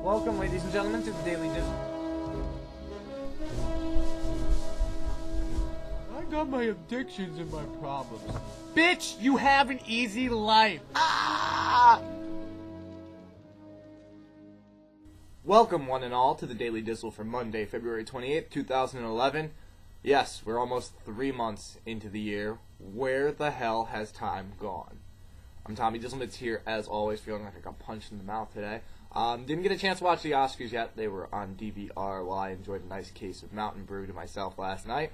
Welcome, ladies and gentlemen, to the Daily Dizzle. I got my addictions and my problems. Bitch, you have an easy life. Ah! Welcome, one and all, to the Daily Dizzle for Monday, February 28th, 2011. Yes, we're almost 3 months into the year. Where the hell has time gone? I'm Tommy Dizzlemits here, as always, feeling like I got punched in the mouth today. Didn't get a chance to watch the Oscars yet. They were on DVR while I enjoyed a nice case of Mountain Brew to myself last night.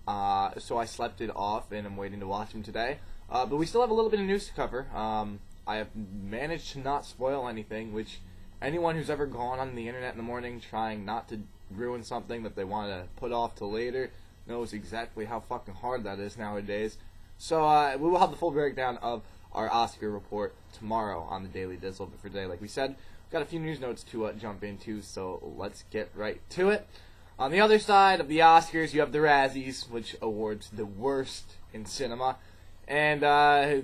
So I slept it off, and I'm waiting to watch them today. But we still have a little bit of news to cover. I have managed to not spoil anything, which anyone who's ever gone on the internet in the morning trying not to ruin something that they want to put off till later knows exactly how fucking hard that is nowadays. So we will have the full breakdown of our Oscar report tomorrow on the Daily Dizzle. But for today, like we said, we've got a few news notes to jump into, so let's get right to it. On the other side of the Oscars, you have the Razzies, which awards the worst in cinema. And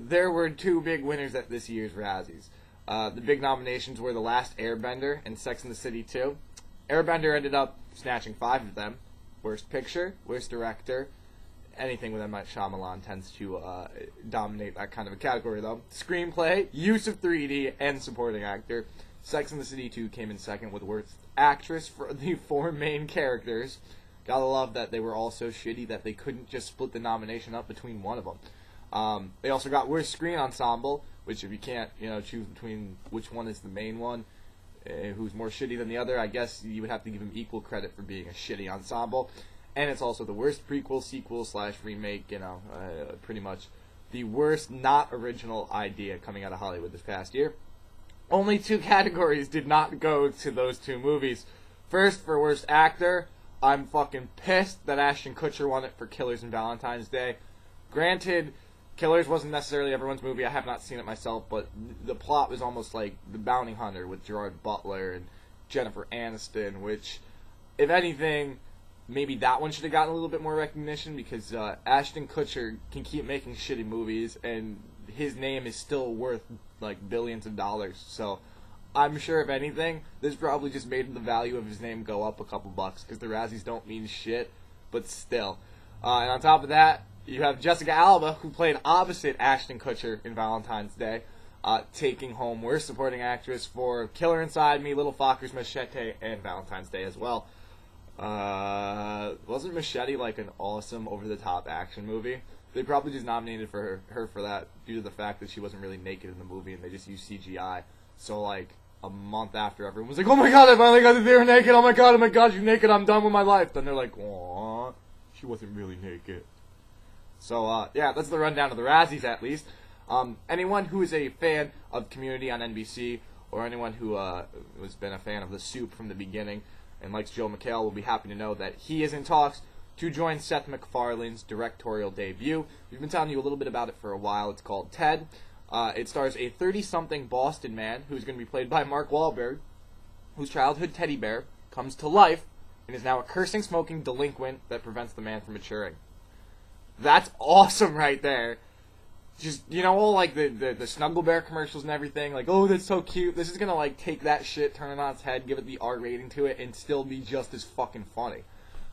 there were two big winners at this year's Razzies. The big nominations were The Last Airbender and Sex and the City 2. Airbender ended up snatching 5 of them. Worst Picture, Worst Director. Anything with M. Night Shyamalan tends to dominate that kind of a category, though. Screenplay, Use of 3D, and Supporting Actor. Sex and the City 2 came in second with Worst Actress for the 4 main characters. Gotta love that they were all so shitty that they couldn't just split the nomination up between one of them. They also got Worst Screen Ensemble, which if you can't, choose between which one is the main one, who's more shitty than the other, I guess you would have to give him equal credit for being a shitty ensemble. And it's also the worst prequel, sequel, / remake, pretty much the worst not original idea coming out of Hollywood this past year. Only 2 categories did not go to those 2 movies. First, for Worst Actor, I'm fucking pissed that Ashton Kutcher won it for Killers and Valentine's Day. Granted, Killers wasn't necessarily everyone's movie. I have not seen it myself, but the plot was almost like The Bounty Hunter with Gerard Butler and Jennifer Aniston, which, if anything, maybe that one should have gotten a little bit more recognition because Ashton Kutcher can keep making shitty movies and his name is still worth like billions of dollars. So I'm sure if anything, this probably just made the value of his name go up a couple bucks because the Razzies don't mean shit, but still. And on top of that, you have Jessica Alba, who played opposite Ashton Kutcher in Valentine's Day, taking home Worst Supporting Actress for Killer Inside Me, Little Fockers, Machete, and Valentine's Day as well. Wasn't Machete like an awesome over-the-top action movie? They probably just nominated for her for that due to the fact that she wasn't really naked in the movie and they just used CGI. So like a month after, everyone was like, "Oh my god, I finally got to see her naked! Oh my god, she's naked! I'm done with my life." Then they're like, "Aww, she wasn't really naked." So yeah, that's the rundown of the Razzies at least. Anyone who is a fan of Community on NBC or anyone who has been a fan of The Soup from the beginning and likes Joe McHale will be happy to know that he is in talks to join Seth MacFarlane's directorial debut. We've been telling you a little bit about it for a while. It's called Ted. It stars a 30-something Boston man who's going to be played by Mark Wahlberg, whose childhood teddy bear comes to life and is now a cursing, smoking delinquent that prevents the man from maturing. That's awesome right there. Just, all like the Snuggle Bear commercials and everything, like, oh, that's so cute. This is going to, like, take that shit, turn it on its head, give it the R rating to it, and still be just as fucking funny.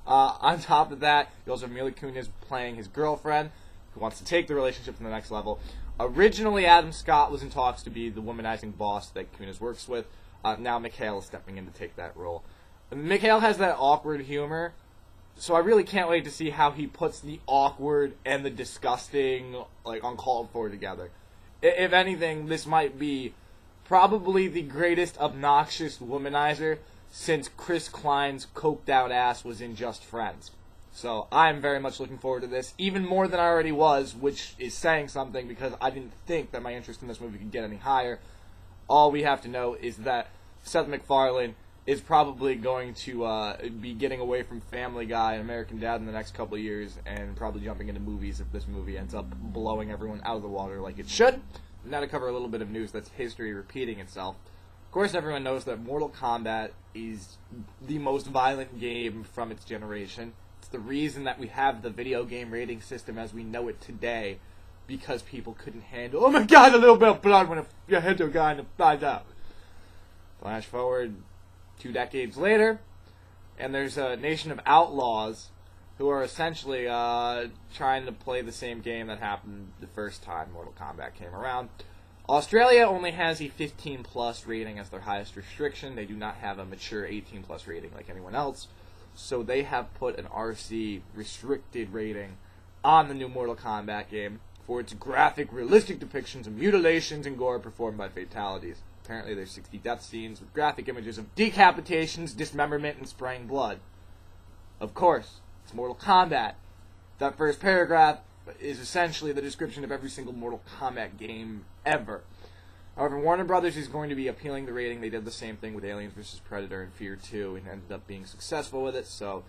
On top of that, you also have Mila Kunis playing his girlfriend, who wants to take the relationship to the next level. Originally, Adam Scott was in talks to be the womanizing boss that Kunis works with. Now McHale is stepping in to take that role. McHale has that awkward humor, so I really can't wait to see how he puts the awkward and the disgusting, like, uncalled for together. If anything, this might be probably the greatest obnoxious womanizer since Chris Klein's coked out ass was in Just Friends. So I'm very much looking forward to this, even more than I already was, which is saying something because I didn't think that my interest in this movie could get any higher. All we have to know is that Seth MacFarlane is probably going to be getting away from Family Guy and American Dad in the next couple of years and probably jumping into movies if this movie ends up blowing everyone out of the water like it should. Now to cover a little bit of news that's history repeating itself. Of course, everyone knows that Mortal Kombat is the most violent game from its generation. It's the reason that we have the video game rating system as we know it today, because people couldn't handle, oh my god, a little bit of blood when you hit a guy and it flies out. Flash forward 2 decades later, and there's a nation of outlaws who are essentially trying to play the same game that happened the first time Mortal Kombat came around. Australia only has a 15+ rating as their highest restriction. They do not have a mature 18+ rating like anyone else. So they have put an RC restricted rating on the new Mortal Kombat game for its graphic, realistic depictions of mutilations and gore performed by fatalities. Apparently there's 60 death scenes with graphic images of decapitations, dismemberment, and spraying blood. Of course, it's Mortal Kombat. That first paragraph is essentially the description of every single Mortal Kombat game ever. However, Warner Brothers is going to be appealing the rating. They did the same thing with Aliens vs. Predator and Fear 2 and ended up being successful with it. So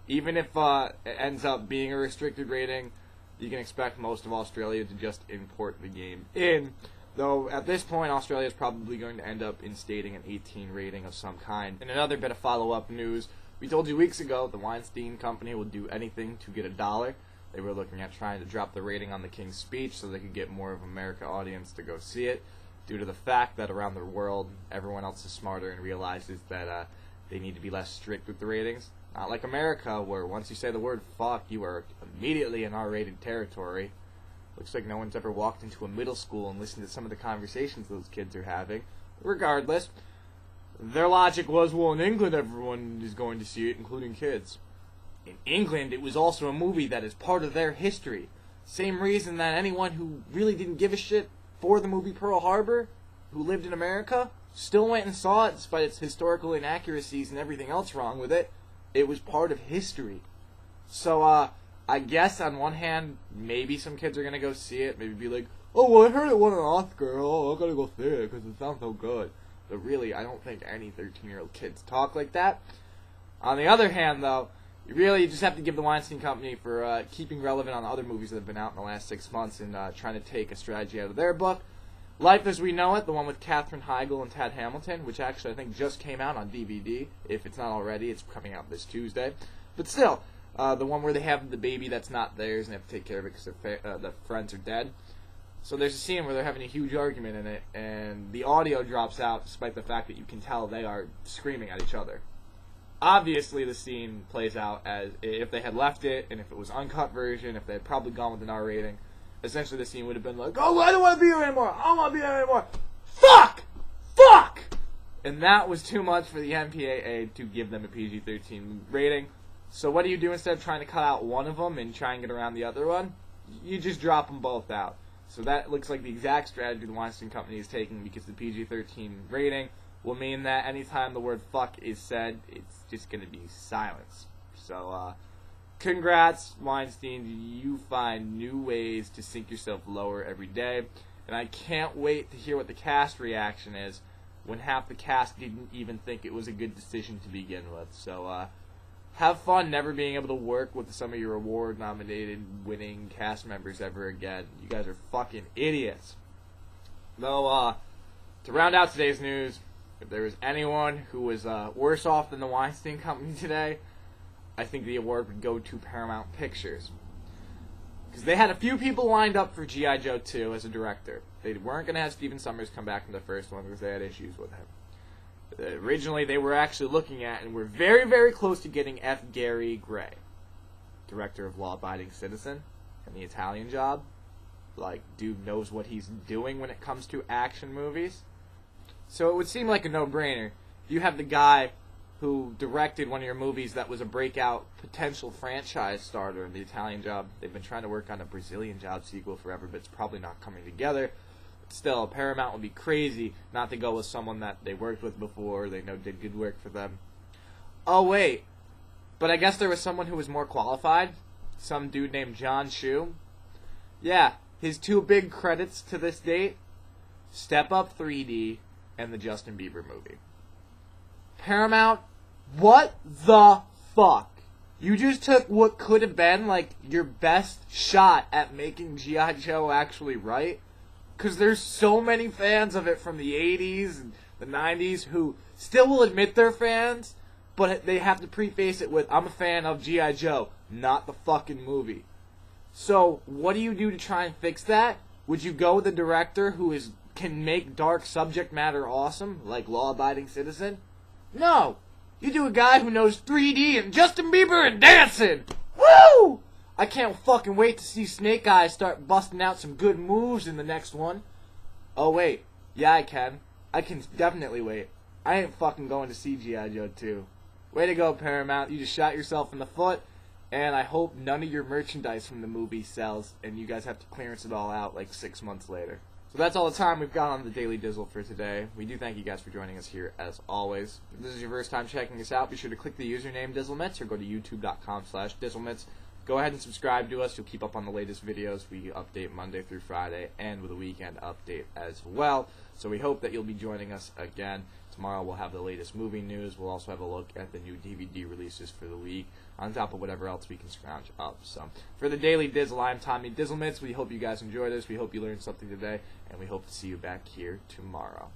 even if it ends up being a restricted rating, you can expect most of Australia to just import the game in. Though at this point, Australia is probably going to end up instating an 18 rating of some kind. In another bit of follow-up news, we told you weeks ago the Weinstein Company will do anything to get $1. They were looking at trying to drop the rating on the King's Speech so they could get more of an American audience to go see it, due to the fact that around the world, everyone else is smarter and realizes that they need to be less strict with the ratings. Not like America, where once you say the word fuck, you are immediately in R-rated territory. Looks like no one's ever walked into a middle school and listened to some of the conversations those kids are having. Regardless, their logic was, well, in England everyone is going to see it, including kids. In England, it was also a movie that is part of their history. Same reason that anyone who really didn't give a shit for the movie Pearl Harbor, who lived in America, still went and saw it despite its historical inaccuracies and everything else wrong with it. It was part of history. So, I guess on one hand, maybe some kids are going to go see it. Maybe be like, oh, well, I heard it won an Oscar. Oh, I got to go see it because it sounds so good. But really, I don't think any 13-year-old kids talk like that. On the other hand, though, you just have to give the Weinstein Company for keeping relevant on other movies that have been out in the last 6 months and trying to take a strategy out of their book. Life as We Know It, the one with Katherine Heigl and Tad Hamilton, which actually I think just came out on DVD. If it's not already, it's coming out this Tuesday. But still, the one where they have the baby that's not theirs and they have to take care of it because the friends are dead. So there's a scene where they're having a huge argument in it, and the audio drops out despite the fact that you can tell they are screaming at each other. Obviously, the scene plays out as if they had left it, and if it was uncut version, if they had probably gone with an R rating, essentially the scene would have been like, oh, I don't want to be here anymore, I don't want to be here anymore, fuck! Fuck! And that was too much for the MPAA to give them a PG-13 rating. So what do you do instead of trying to cut out one of them and try and get around the other one? You just drop them both out. So that looks like the exact strategy the Weinstein Company is taking, because the PG-13 rating will mean that anytime the word fuck is said, it's just going to be silence. So, congrats, Weinstein. You find new ways to sink yourself lower every day. And I can't wait to hear what the cast reaction is when half the cast didn't even think it was a good decision to begin with. So, have fun never being able to work with some of your award-nominated winning cast members ever again. You guys are fucking idiots. Though, to round out today's news, if there was anyone who was worse off than the Weinstein Company today, I think the award would go to Paramount Pictures. Because they had a few people lined up for G.I. Joe 2 as a director. They weren't going to have Stephen Sommers come back from the first one because they had issues with him. Originally, they were actually looking at and were very, very close to getting F. Gary Gray, director of Law Abiding Citizen and The Italian Job. Like, dude knows what he's doing when it comes to action movies. So it would seem like a no-brainer. You have the guy who directed one of your movies that was a breakout potential franchise starter in The Italian Job. They've been trying to work on a Brazilian Job sequel forever, but it's probably not coming together. But still, Paramount would be crazy not to go with someone that they worked with before, they know did good work for them. Oh, wait. But I guess there was someone who was more qualified. Some dude named John Chu. Yeah, his 2 big credits to this date, Step Up 3D and the Justin Bieber movie. Paramount, what the fuck? You just took what could have been, like, your best shot at making G.I. Joe actually right? Because there's so many fans of it from the 80s and the 90s who still will admit they're fans, but they have to preface it with, I'm a fan of G.I. Joe, not the fucking movie. So, what do you do to try and fix that? Would you go with a director who can make dark subject matter awesome, like Law Abiding Citizen? No! You do a guy who knows 3D and Justin Bieber and dancing! Woo! I can't fucking wait to see Snake Eyes start busting out some good moves in the next one. Oh wait, yeah I can. I can definitely wait. I ain't fucking going to see G.I. Joe 2. Way to go, Paramount. You just shot yourself in the foot, and I hope none of your merchandise from the movie sells, and you guys have to clearance it all out like 6 months later. So that's all the time we've got on the Daily Dizzle for today. We do thank you guys for joining us here as always. If this is your first time checking us out, be sure to click the username Dizzlemits or go to youtube.com/Dizzlemits. Go ahead and subscribe to us. You'll keep up on the latest videos. We update Monday through Friday and with a weekend update as well. So we hope that you'll be joining us again. Tomorrow we'll have the latest movie news. We'll also have a look at the new DVD releases for the week, on top of whatever else we can scrounge up. So for the Daily Dizzle, I'm Tommy Dizzlemits. We hope you guys enjoyed this. We hope you learned something today, and we hope to see you back here tomorrow.